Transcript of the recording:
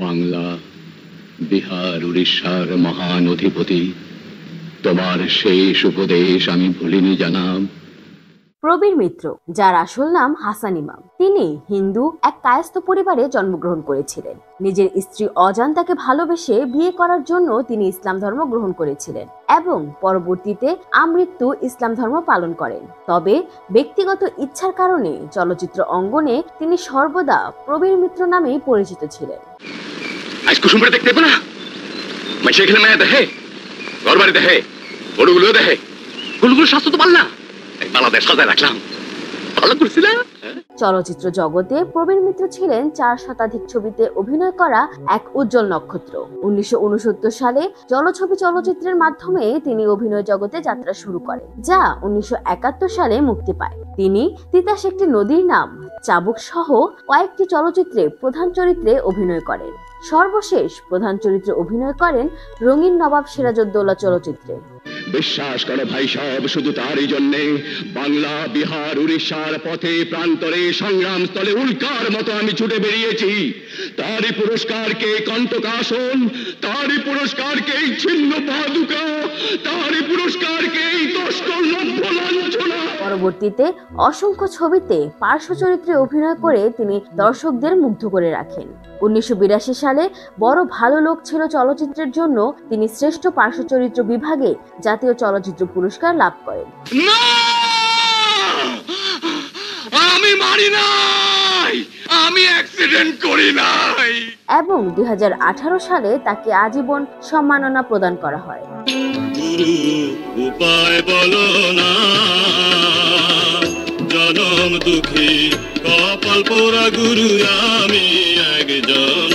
বাংলা, বিহার, উড়িষ্যার মহান অধিপতি, তোমার শেষ উপদেশ আমি ভুলিনি জানাব। প্রবীর মিত্র, যার আসল নাম হাসান ইমাম, তিনি হিন্দু এক কায়স্থ পরিবারে জন্মগ্রহণ করেছিলেন। নিজের স্ত্রী অজান্তাকে ভালোবেসে বিয়ে করার জন্য তিনি ইসলাম ধর্ম গ্রহণ করেছিলেন এবং পরবর্তীতে আমৃত্যু ইসলাম ধর্ম পালন করেন। তবে ব্যক্তিগত ইচ্ছার কারণে চলচ্চিত্র অঙ্গনে তিনি সর্বদা প্রবীর মিত্র নামেই পরিচিত ছিলেন। আজ কুসুমরে দেখতে পাবো না, মাইসে এখানে মায়া দেখে, ঘর বাড়ি দেখে, গরুগুলো দেখে, গরুগুলো স্বাস্থ্য তো পারলা, বাংলাদেশ সাজায় রাখলাম, ভালো করছিল। চলচ্চিত্র জগতে প্রবীর মিত্র ছিলেন 4 শতাধিক ছবিতে অভিনয় করা এক উজ্জ্বল নক্ষত্র। 1969 সালে জলছবি চলচ্চিত্রের মাধ্যমে তিনি অভিনয় জগতে যাত্রা শুরু করেন, যা 1971 সালে মুক্তি পায়। তিনি তিতাস একটি নদীর নাম, চাবুক সহ কয়েকটি চলচ্চিত্রে প্রধান চরিত্রে অভিনয় করেন। সর্বশেষ প্রধান চরিত্রে অভিনয় করেন রঙিন নবাব সিরাজউদ্দৌলা চলচ্চিত্রে। বিশ্বাস করো ভাই সব, শুধু তারই জন্যে বাংলা, বিহার, উড়িষ্যার পথে প্রান্তরে সংগ্রাম স্থলে উল্কার মতো আমি ছুটে বেরিয়েছি। তারই পুরস্কারকে কণ্টকাসন, তারই পুরস্কারকে ছিন্ন পাদুকা, তারই পুরস্কারকে তস্কর লভ্য লাঞ্ছনা। পরবর্তীতে অসংখ্য ছবিতে পার্শ্ব চরিত্রে অভিনয় করে তিনি দর্শকদের মুগ্ধ করে রাখেন। 1982 সালে বড় ভালো লোক ছিল চলচ্চিত্রের জন্য তিনি শ্রেষ্ঠ পার্শ্ব চরিত্র বিভাগে জাতীয় চলচ্চিত্র পুরস্কার লাভ করেন। আমি মারি নাই, আমি অ্যাক্সিডেন্ট করি নাই। এবং 2018 সালে তাকে আজীবন সম্মাননা প্রদান করা হয়। উপায় বলো না, জনম দুঃখী কপাল পোড়া গুরু আমি একজন।